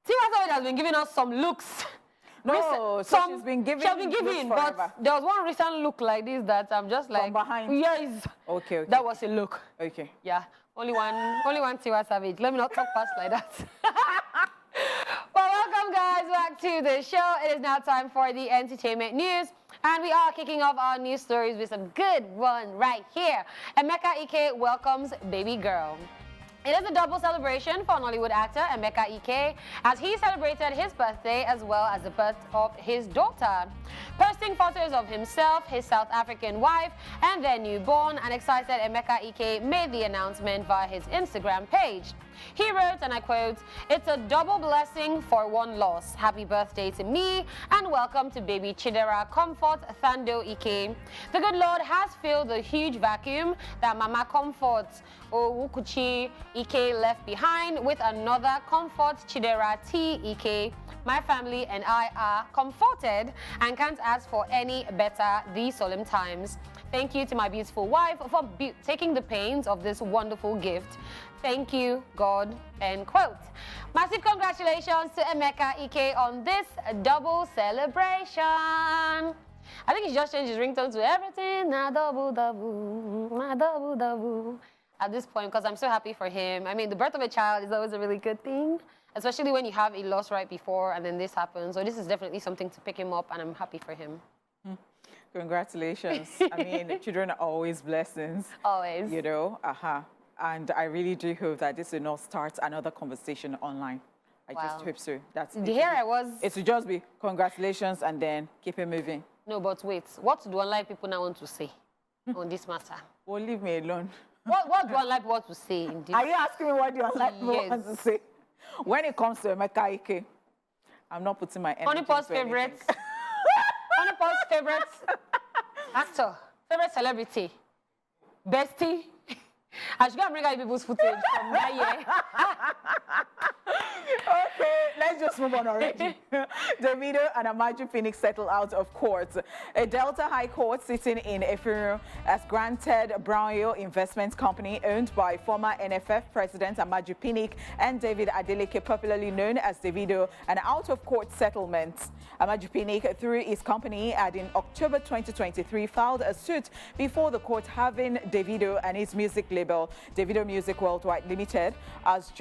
Tiwa Savage has been giving us some looks. No, so she's been giving. But there was one recent look like this that I'm just like. From behind. Yes. Okay. That was a look. Okay. Yeah. Only one Tiwa Savage. Let me not talk fast like that. Well, welcome guys back to the show. It is now time for the entertainment news. And we are kicking off our news stories with some good one right here. Emeka Ike welcomes baby girl. It is a double celebration for Nollywood actor Emeka Ike as he celebrated his birthday as well as the birth of his daughter. Posting photos of himself, his South African wife, and their newborn, an excited Emeka Ike made the announcement via his Instagram page. He wrote, and I quote, "It's a double blessing for one loss. Happy birthday to me and welcome to baby Chidera Comfort Thando Ike. The good Lord has filled the huge vacuum that Mama Comfort Owukuchi Ike left behind with another Comfort Chidera T Ike. My family and I are comforted and can't ask for any better these solemn times. Thank you to my beautiful wife for taking the pains of this wonderful gift. Thank you, God," end quote. Massive congratulations to Emeka Ike on this double celebration. I think he just changed his ringtone to everything, na double double, na double double. At this point, because I'm so happy for him. I mean, the birth of a child is always a really good thing, especially when you have a loss right before and then this happens. So this is definitely something to pick him up, and I'm happy for him. Congratulations. I mean, children are always blessings. Always. You know, And I really do hope that this will not start another conversation online. I just hope so. That's here I was. It will just be congratulations and then keep it moving. No, but wait. What do online people now want to say on this matter? Well, leave me alone. What do online people want to say in this? Are you asking me what do online people want to say? When it comes to Emeka Ike, I'm not putting my energy Honeypot's favorite. Honeypot's favorite actor, favorite celebrity, bestie. I should go and bring out people's footage from that year. Okay, let's just move on already. Davido and Amaju Phoenix settle out of court. A Delta High Court sitting in Efiru has granted Brownhill Investment Company, owned by former NFF President Amaju Pinnick and David Adeleke, popularly known as Davido, an out-of-court settlement. Amaju Pinnick, through his company, had in October 2023 filed a suit before the court, having Davido and his music label, Davido Music Worldwide Limited, as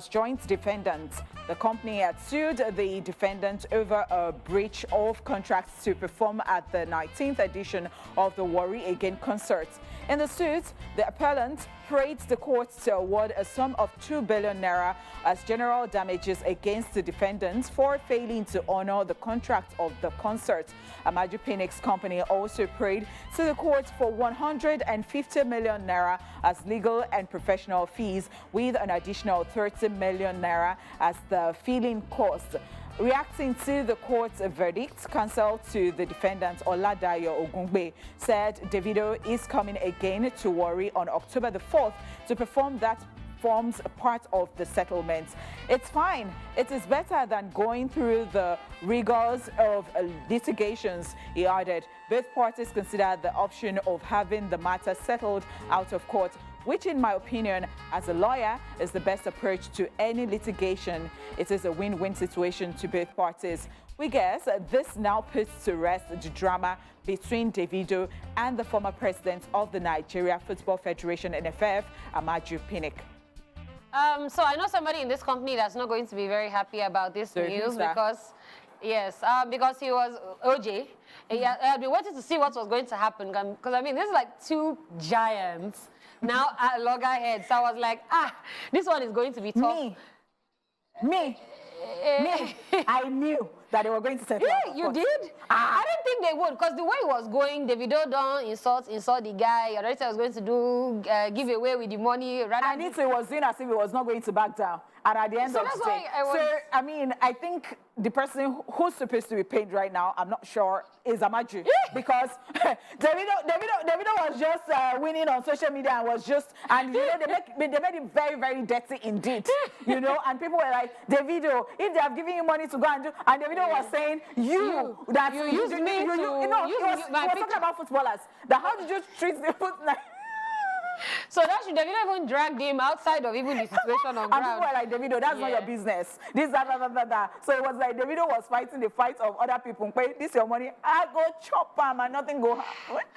joint defendants. The company had sued the defendant over a breach of contracts to perform at the 19th edition of the Worry Again concert. In the suit, the appellant prayed the court to award a sum of 2 billion naira as general damages against the defendants for failing to honor the contract of the concert. Amaju Pinnick's company also prayed to the court for 150 million naira as legal and professional fees, with an additional 30 million naira as the filing cost. Reacting to the court's verdict, counsel to the defendant Oladayo Ogungbe said Davido is coming again to Worry on October the 4th to perform that forms part of the settlement. It's fine. It is better than going through the rigors of litigations, he added. Both parties considered the option of having the matter settled out of court, which in my opinion, as a lawyer, is the best approach to any litigation. It is a win-win situation to both parties. We guess this now puts to rest the drama between Davido and the former president of the Nigeria Football Federation, NFF, Amaju Pinnick. So I know somebody in this company that's not going to be very happy about this news because, because he was OJ. He had been waiting to see what was going to happen because, I mean, this is like two giants now at loggerheads. So I was like, this one is going to be tough. Me. I knew that they were going to settle. Yeah, you did? I didn't think they would, because the way it was going, Davido don't insult the guy. Your director was going to do give away with the money. And it was doing as if it was not going to back down. And at the end of the day, I mean, I think the person who's supposed to be paid right now, I'm not sure, is Amaju. Because Davido was just winning on social media and was just, and you know, they made it very, very dirty indeed. You know, and people were like, Davido, if they have given you money to go and do, and Davido was saying, you use me, you know, he was talking about footballers. That how did you treat the footballers? So that should Davido even drag him outside of even the situation on And ground. people were like, Davido, that's not your business. This, that. So it was like Davido was fighting the fights of other people. Wait, this your money. I go chop him and nothing go.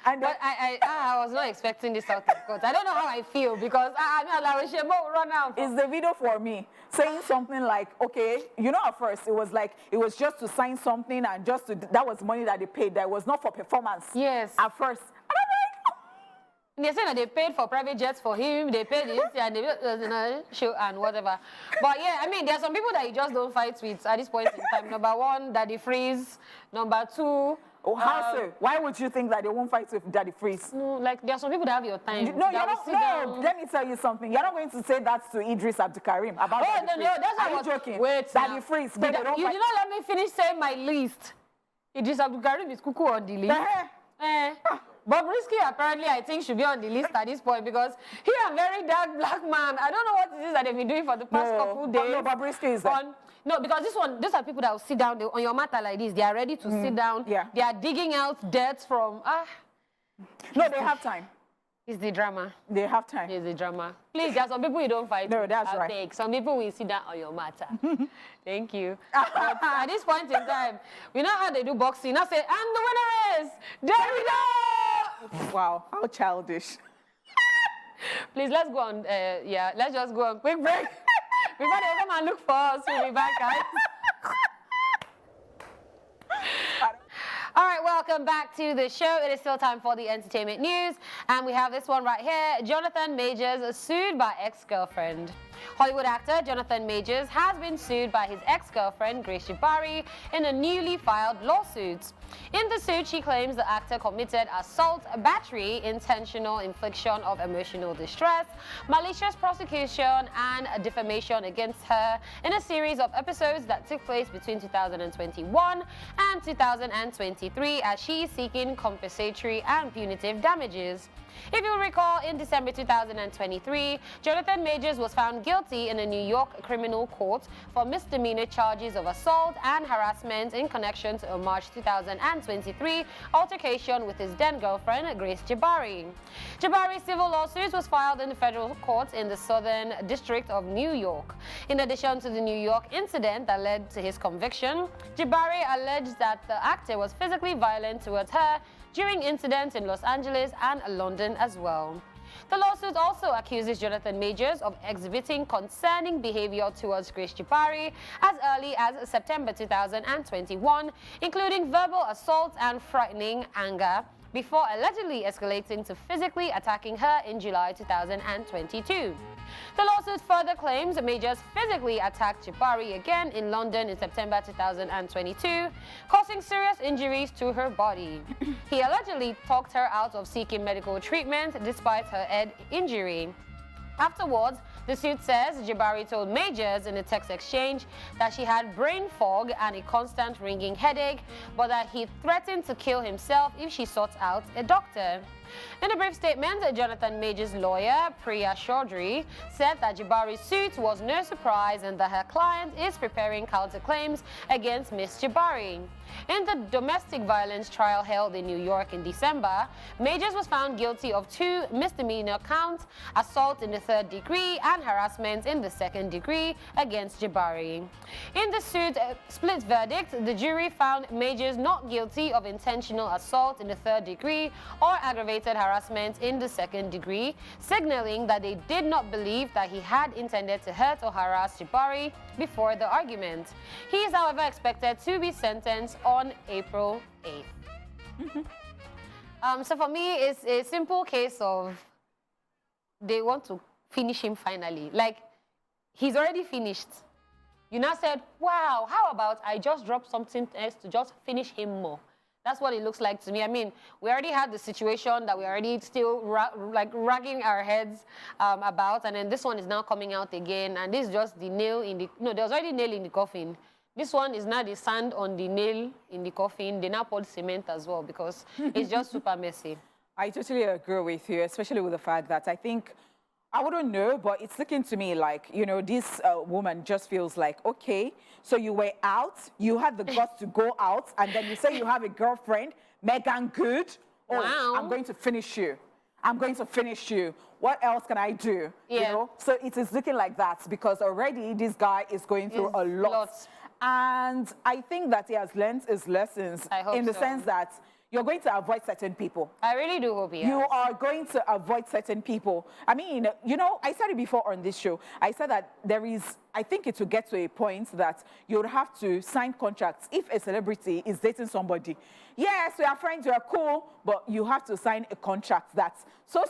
And But I was not expecting this out of court. I don't know how I feel because I was run out. it's Davido for me saying something like, okay, you know, at first it was like it was just to sign something and just to that was money that they paid. That was not for performance. Yes. At first. And I'm They say that they paid for private jets for him, they paid this and they show and whatever. But yeah, I mean, there are some people that you just don't fight with at this point in time. Number one, Daddy Freeze. Number two, oh, how so? Why would you think that they won't fight with Daddy Freeze? no, like there are some people that have your time. No, you're that will not. sit No, down. let me tell you something. You're not going to say that to Idris Abdulkarim about Oh, Daddy no, Freeze. that's Are what I you was joking? Wait, Daddy now. Freeze. You But they don't did fight. not let me finish saying my list. Idris Abdulkarim is cuckoo on the list. But Risky apparently, I think, should be on the list at this point because he a very dark black man. I don't know what it is that they've been doing for the past couple days. No, Bobrisky is there. No, because these are people that will sit down on your matter like this. They are ready to sit down. Yeah. They are digging out dirt from. No, they have time. It's the drama. They have time. It's the drama. Please, there are some people you don't fight. No, with. that's I'll right. take. Some people will sit down on your matter. Thank you. But at this point in time, we know how they do boxing. I say, and the winner is Davido! Wow, how childish. Please, let's go on. Let's just go on quick break. Before they come and look for us, we'll be back, guys. All right, welcome back to the show. It is still time for the entertainment news. And we have this one right here. Jonathan Majors sued by ex-girlfriend. Hollywood actor Jonathan Majors has been sued by his ex-girlfriend Grace Jabari in a newly filed lawsuit. In the suit, she claims the actor committed assault, battery, intentional infliction of emotional distress, malicious prosecution, and defamation against her in a series of episodes that took place between 2021 and 2023 as she is seeking compensatory and punitive damages. If you'll recall, in December 2023, Jonathan Majors was found guilty in a New York criminal court for misdemeanor charges of assault and harassment in connection to a March 2023 altercation with his then-girlfriend, Grace Jabari. Jabari's civil lawsuit was filed in the federal court in the Southern District of New York. In addition to the New York incident that led to his conviction, Jabari alleged that the actor was physically violent towards her during incidents in Los Angeles and London as well. The lawsuit also accuses Jonathan Majors of exhibiting concerning behavior towards Grace Jabari as early as September 2021, including verbal assault and frightening anger, before allegedly escalating to physically attacking her in July 2022. The lawsuit further claims Majors physically attacked Jabari again in London in September 2022, causing serious injuries to her body. He allegedly talked her out of seeking medical treatment despite her head injury. Afterwards, the suit says Jabari told Majors in a text exchange that she had brain fog and a constant ringing headache, but that he threatened to kill himself if she sought out a doctor. In a brief statement, Jonathan Majors' lawyer, Priya Chaudhry, said that Jabari's suit was no surprise and that her client is preparing counterclaims against Ms. Jabari. In the domestic violence trial held in New York in December, Majors was found guilty of 2 misdemeanor counts, assault in the 3rd degree and harassment in the 2nd degree against Jabari. In the suit split verdict, the jury found Majors not guilty of intentional assault in the 3rd degree or aggravated harassment in the 2nd degree, signaling that they did not believe that he had intended to hurt or harass Jabari before the argument. He is, however, expected to be sentenced on April 8th. So for me, it's a simple case of they want to finish him finally. Like, he's already finished. You now said, wow, how about I just drop something else to just finish him more? That's what it looks like to me. I mean, we already had the situation that we already still ragging our heads about, and then this one is now coming out again, and this is just the nail in the... No, there was already nail in the coffin. This one is now the sand on the nail in the coffin. They now poured cement as well because it's just super messy. I totally agree with you, especially with the fact that I think, I wouldn't know, but it's looking to me like, you know, this woman just feels like, okay, so you were out, you had the guts to go out, and then you say you have a girlfriend, Megan Good. Oh, wow. I'm going to finish you. I'm going to finish you. What else can I do? Yeah. You know? So it is looking like that because already this guy is going through a lot. Lots. And I think that he has learned his lessons I hope in the so. sense that you're going to avoid certain people. I really do hope he has. You are going to avoid certain people. I mean, you know, I said it before on this show. I said that I think it will get to a point that you would have to sign contracts if a celebrity is dating somebody. Yes, we are friends, we are cool, but you have to sign a contract that's so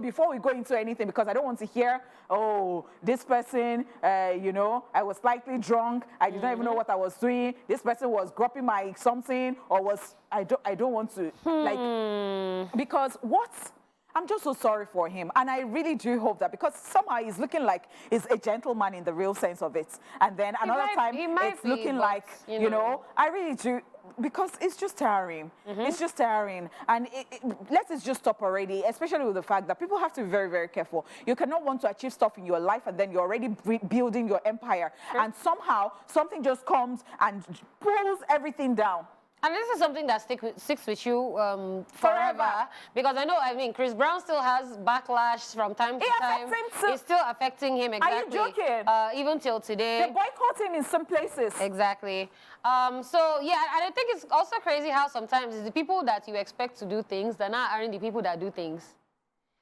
before we go into anything, because I don't want to hear, oh, this person, you know, I was slightly drunk, I did not even know what I was doing, this person was groping my something, or was, I don't want to, like, because what? I'm just so sorry for him. And I really do hope that, because somehow he's looking like he's a gentleman in the real sense of it. And then another time, it's looking like, you know, I really do, because it's just tiring. It's just tiring. And let's just stop already, especially with the fact that people have to be very, very careful. You cannot want to achieve stuff in your life and then you're already building your empire. And somehow something just comes and pulls everything down. And this is something that sticks with you forever. Because I know, I mean, Chris Brown still has backlash from time to time. It's still affecting him, exactly. Are you joking? Even till today. They boycott him in some places. Exactly. So, yeah, and I think it's also crazy how sometimes it's the people that you expect to do things that now aren't the people that do things.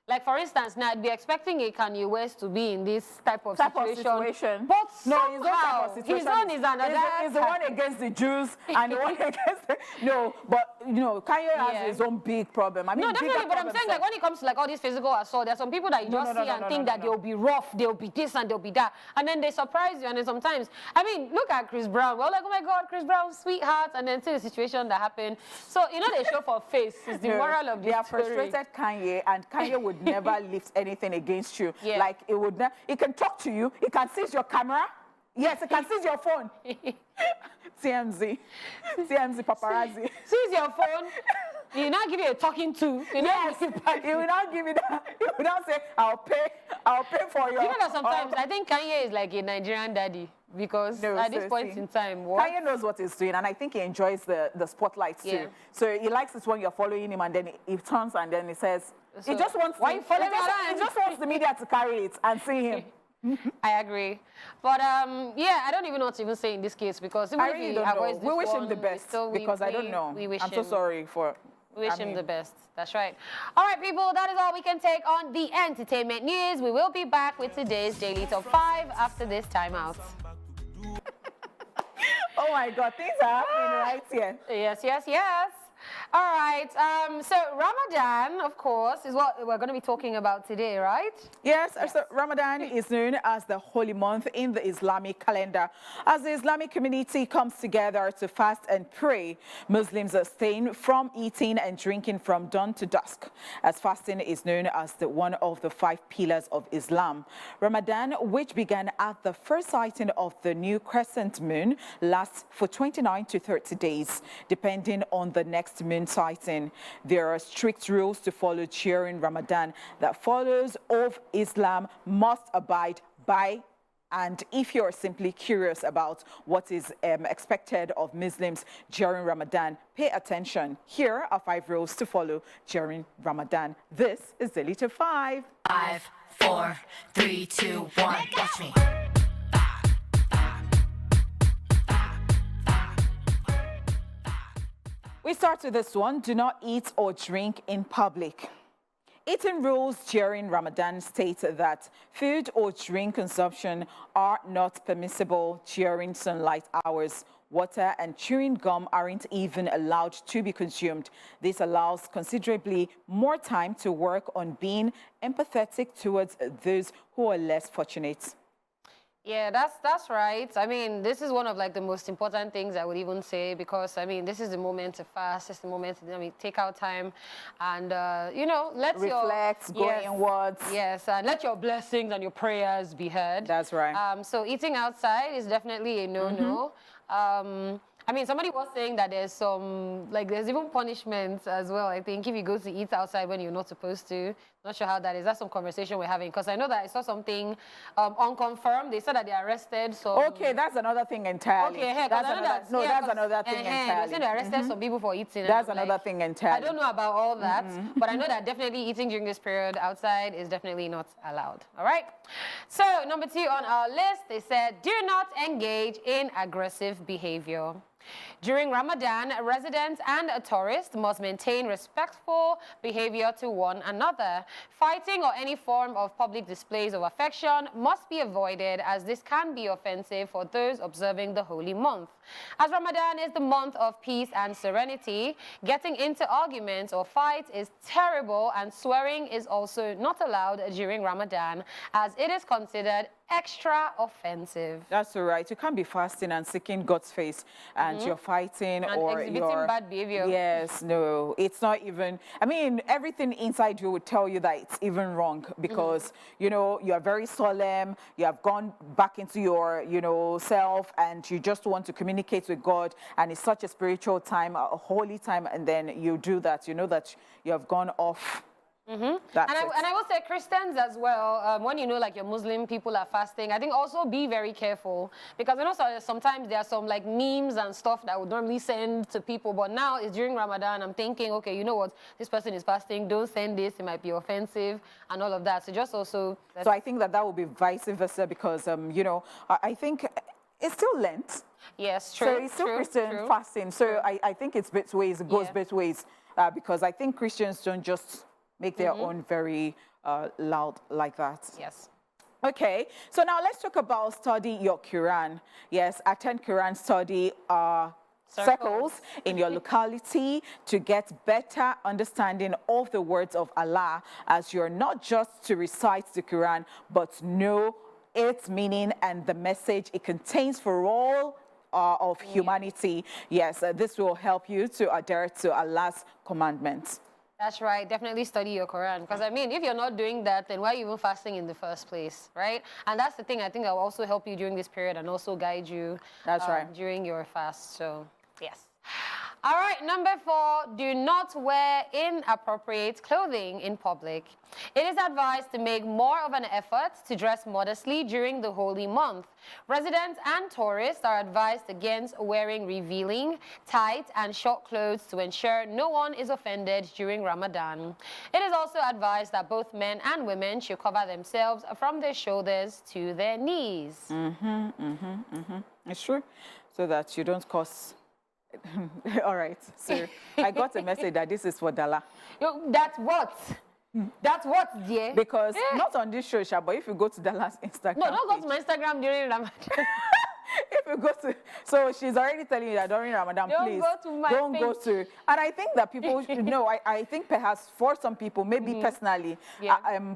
Like, for instance, now I'd be expecting a Kanye West to be in this type of situation. But no, somehow, his own type of situation. His own is another. He's the one against the Jews and the one against no, but you know, Kanye has his own big problem. I mean, no, definitely, but I'm saying, like, when it comes to like all these physical assault, there's some people that you just see and think that they'll be rough, they'll be this and they'll be that, and then they surprise you. And then sometimes, I mean, look at Chris Brown. We're like, oh my God, Chris Brown, sweetheart, and then see the situation that happened. So you know, they show for face is the moral of the story. They are frustrated Kanye, and Kanye would never lift anything against you. Yeah. Like, it can talk to you, it can seize your camera. Yes, it can seize your phone. TMZ paparazzi. Seize your phone. He will not give you a talking to. Yes, he will not give you that. He will not say, I'll pay for your... You know that sometimes I think Kanye is like a Nigerian daddy, because at this point in time, Kanye knows what he's doing, and I think he enjoys the spotlight too. So he likes it when you're following him, and then he turns and then he says, he just wants the media to carry it and see him. I agree. But yeah, I don't even know what to even say in this case, because I really don't know. We wish him the best, because I don't know. I'm so sorry for... We wish him the best. That's right. All right, people, that is all we can take on the entertainment news. We will be back with today's Daily Top 5 after this timeout. Oh my God, things are happening right here. Yes. All right, so Ramadan, of course, is what we're going to be talking about today, right? Yes, so Ramadan is known as the holy month in the Islamic calendar. As the Islamic community comes together to fast and pray, Muslims abstain from eating and drinking from dawn to dusk, as fasting is known as one of the 5 pillars of Islam. Ramadan, which began at the first sighting of the new crescent moon, lasts for 29 to 30 days, depending on the next moon sighting. There are strict rules to follow during Ramadan that followers of Islam must abide by. And if you're simply curious about what is expected of Muslims during Ramadan, pay attention. Here are 5 rules to follow during Ramadan. This is Daily Top 5. 5, 4, 3, 2, 1. Watch me. We start with this one. Do not eat or drink in public. Eating rules during Ramadan state that food or drink consumption are not permissible during sunlight hours. Water and chewing gum aren't even allowed to be consumed. This allows considerably more time to work on being empathetic towards those who are less fortunate. Yeah, that's right. I mean, this is one of like the most important things I would even say, because I mean, this is the moment to fast. It's the moment to take out time and you know, reflect, go inwards. Yes, and let your blessings and your prayers be heard. That's right. So eating outside is definitely a no-no. I mean, somebody was saying that there's some, like, there's even punishments as well, I think, if you go to eat outside when you're not supposed to. Not sure how that is. That's some conversation we're having, because I know that I saw something unconfirmed. They said that they arrested some... Okay, that's another thing entirely. Okay, heck, that's I know another, that, no, yeah, that's another thing entirely. They said they arrested some people for eating. That's and I'm another like, thing entirely. I don't know about all that, but I know that definitely eating during this period outside is definitely not allowed. All right? So, number 2 on our list, they said, do not engage in aggressive behavior. During Ramadan, residents and tourists must maintain respectful behavior to one another. Fighting or any form of public displays of affection must be avoided, as this can be offensive for those observing the holy month. As Ramadan is the month of peace and serenity, getting into arguments or fights is terrible, and swearing is also not allowed during Ramadan, as it is considered extra offensive. That's all right. You can't be fasting and seeking God's face and you're fighting And or exhibiting you're... bad behavior. Yes, no, it's not even... I mean, everything inside you would tell you that it's even wrong because, you know, you are very solemn, you have gone back into your, you know, self, and you just want to communicate with God, and it's such a spiritual time, a holy time, and then you do that. You know that you have gone off. And I will say Christians as well, when you know like your Muslim people are fasting, I think also be very careful, because I know sometimes there are some like memes and stuff that I would normally send to people, but now it's during Ramadan. I'm thinking, okay, you know what, this person is fasting, don't send this, it might be offensive and all of that. So just also... So I think that that would be vice versa, because, you know, I think it's still Lent. Yes, true. So it's still Christian fasting. So I think it's both ways, it goes both ways, because I think Christians don't just make their own very loud like that. Yes. Okay, so now let's talk about study your Quran. Yes, attend Quran study circles in your locality to get better understanding of the words of Allah, as you're not just to recite the Quran, but know its meaning and the message it contains for all of humanity. Yes, this will help you to adhere to Allah's commandments. That's right. Definitely study your Quran. Because, I mean, if you're not doing that, then why are you even fasting in the first place, right? And that's the thing I think that will also help you during this period and also guide you during your fast. So, yes. All right, number 4, do not wear inappropriate clothing in public. It is advised to make more of an effort to dress modestly during the holy month. Residents and tourists are advised against wearing revealing, tight and short clothes to ensure no one is offended during Ramadan. It is also advised that both men and women should cover themselves from their shoulders to their knees. It's true, so that you don't cause... All right, so I got a message that this is for Daala. That's what? That's what, dear? Because not on this show, Sha, but if you go to Daala's Instagram... No, don't go to my Instagram during Ramadan. If you go to... So she's already telling you that during Ramadan, please, don't go to... And I think that people should know, I think perhaps for some people, maybe personally,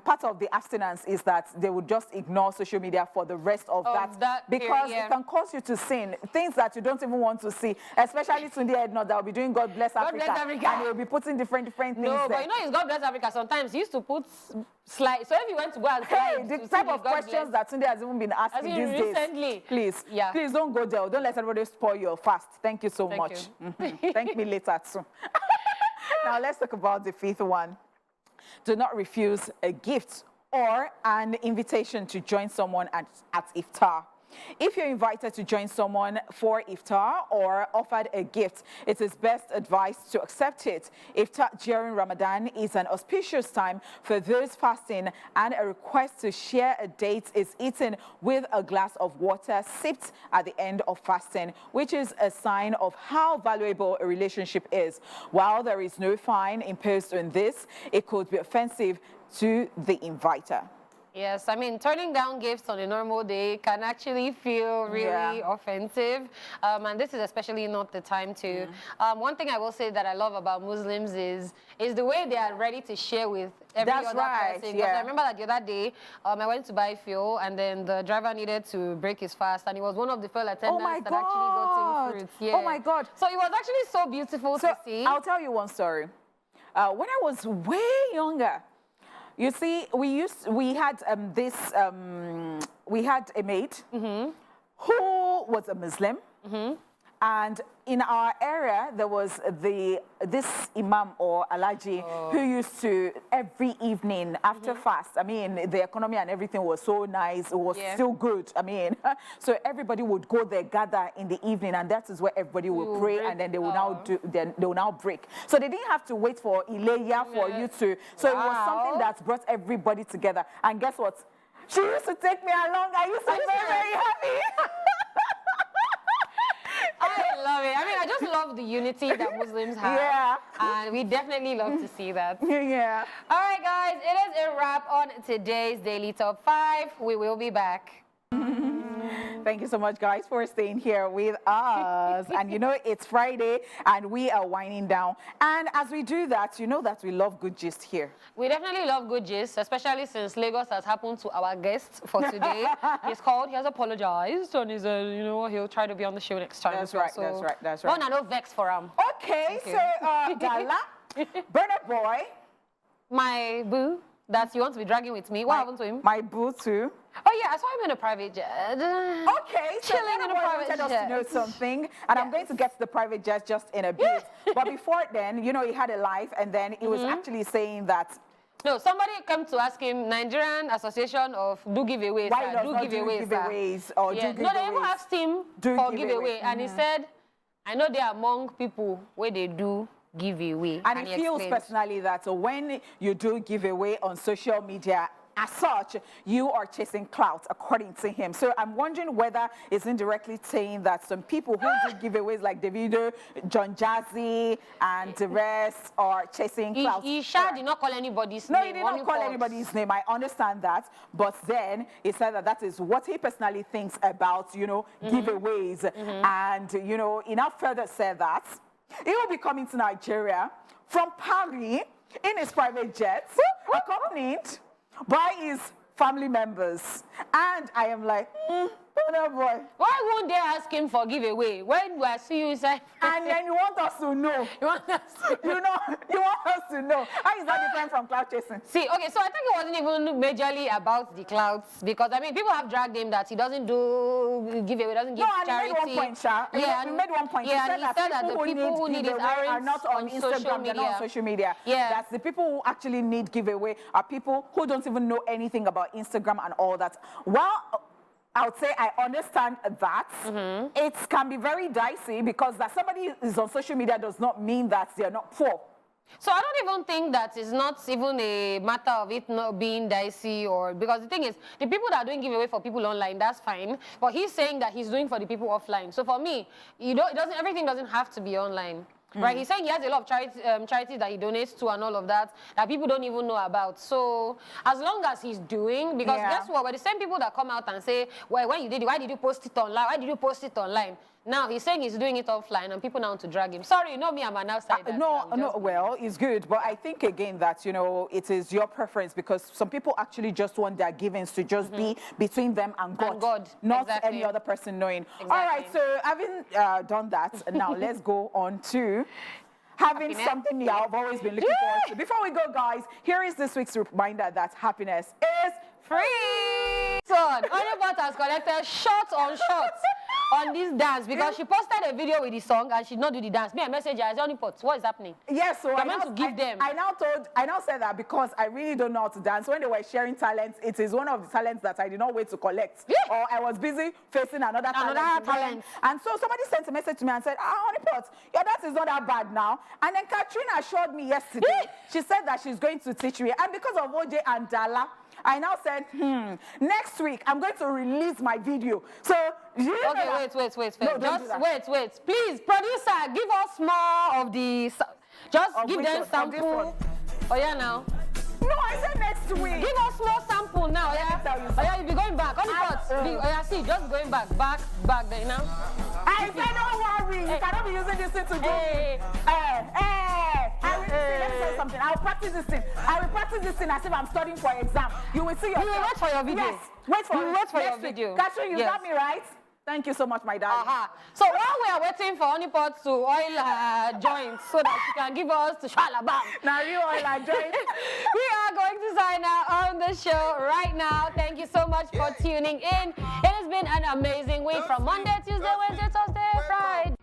part of the abstinence is that they would just ignore social media for the rest of that because it can cause you to sin, things that you don't even want to see, especially Tunde Edna that will be doing God Bless Africa. God Bless Africa. And you'll be putting different things No, there. but you know it's God Bless Africa. Sometimes he used to put slide. So if you went to go and slide... Hey, the type of questions that Tunde has even been asking these recently. days. Please, please don't go there. Don't let everybody spoil your fast. Thank you so much. Thank me later too. Now let's talk about the 5th one. Do not refuse a gift or an invitation to join someone at iftar. If you're invited to join someone for iftar or offered a gift, it is best advised to accept it. Iftar during Ramadan is an auspicious time for those fasting, and a request to share a date is eaten with a glass of water sipped at the end of fasting, which is a sign of how valuable a relationship is. While there is no fine imposed on this, it could be offensive to the inviter. Yes, I mean, turning down gifts on a normal day can actually feel really offensive. And this is especially not the time to. One thing I will say that I love about Muslims is the way they are ready to share with every other person. Because I remember that the other day, I went to buy fuel, and then the driver needed to break his fast, and he was one of the fuel attendants that actually got him fruits. Oh my God. So it was actually so beautiful to see. I'll tell you one story. When I was way younger, you see, we had a maid who was a Muslim, And in our area, there was this imam or alaji who used to, every evening after fast, I mean, the economy and everything was so nice. It was still good. I mean, so everybody would go there, gather in the evening, and that is where everybody would pray, and then they will now break. So they didn't have to wait for Ileya for you to. So it was something that brought everybody together. And guess what? She used to take me along. I used to be very happy. I love it. I mean, I just love the unity that Muslims have. Yeah. And we definitely love to see that. Yeah. All right, guys, it is a wrap on today's Daily Top 5. We will be back. Thank you so much, guys, for staying here with us. And you know, it's Friday and we are winding down. And as we do that, you know that we love good gist here. We definitely love good gist, especially since Lagos has happened to our guest for today. He has apologized, and he's, you know, he'll try to be on the show next time. That's right, so that's right. Oh, no vex for him. Okay, so Daala, Burner Boy. My boo that you want to be dragging with me. What happened to him? My boo too. Oh yeah, I saw him in a private jet. Okay, so chilling in a private jet. Us to know something, and I'm going to get to the private jet just in a bit. But before then, you know, he had a live, and then he was actually saying that. No, somebody came to ask him, Nigerian Association of Do Giveaways. Why does not do do giveaways or do giveaways? No, they even asked him for giveaway, and he said, I know they're among people where they do giveaway. And he feels personally that when you do giveaway on social media, as such, you are chasing clout, according to him. So I'm wondering whether it's indirectly saying that some people who do giveaways like Davido, John Jazzy, and the rest are chasing clout. He did not call anybody's name. No, he did not call anybody's name. I understand that. But then he said that that is what he personally thinks about, you know, giveaways. And, you know, he now further said that he will be coming to Nigeria from Paris in his private jet, accompanied by his family members. And I am like, boy. Why won't they ask him for giveaway? When we see you inside. And then you want us to know. You want us to you want us to know. How is that different from cloud chasing? See, okay, so I think it wasn't even majorly about the clouds, because I mean, people have dragged him that he doesn't do giveaway, doesn't give charity. No, he made one point, Sha. Yeah, he made one point. Yeah, he said that the people who need it are not on Instagram, they're not on social media. Yeah. That's the people who actually need giveaway are people who don't even know anything about Instagram and all that. Well, I would say I understand that. It can be very dicey because that somebody is on social media does not mean that they're not poor. So I don't even think that it's not even a matter of it not being dicey, or because the thing is, the people that are doing giveaway for people online, that's fine. But he's saying that he's doing for the people offline. So for me, everything doesn't have to be online. Right, he's saying he has a lot of charities that he donates to and all of that people don't even know about. So as long as he's doing, because guess what? We're the same people that come out and say, well, when you did it, why did you post it online? Why did you post it online? Now he's saying he's doing it offline, and people now want to drag him. Sorry, not me, I'm an outsider. Well, it's good, but I think again that, you know, it is your preference, because some people actually just want their givings to just be between them and God, not any other person knowing. All right, so having done that, now let's go on to having something I've always been looking forward to. Before we go, guys, here is this week's reminder that happiness is free. So, Honeypot has collected shots on shots on this dance because she posted a video with the song and she did not do the dance. Me, I messaged her, I said, Honeypot, what is happening? Yes, so I meant to give them. I now said that because I really don't know how to dance. When they were sharing talents, it is one of the talents that I did not wait to collect. Or I was busy facing another talent. And so somebody sent a message to me and said, Honeypot, your dance is not that bad now. And then Katrina assured me yesterday, she said that she's going to teach me. And because of OJ and Daala, I now said, next week I'm going to release my video. So okay, wait. No, just wait. Please, producer, give us more of the. Just give them sample. Oh yeah, now. No, I said next week. Give us more sample now. Yeah, you'll be going back. See, just going back there now. I said, don't worry. You cannot be using this thing to do. Let me tell you something. I'll practice this thing. I will practice this thing as if I'm studying for an exam. You will see yourself. You will wait for your video. Yes, wait for your video. Catherine, you got me right? Thank you so much, my darling. So while we are waiting for Honeypot to oil her joints so that she can give us the shalabam. Now you oil her joints. We are going to sign out on the show right now. Thank you so much for tuning in. It has been an amazing week from Monday, Tuesday, Wednesday, Thursday, Friday.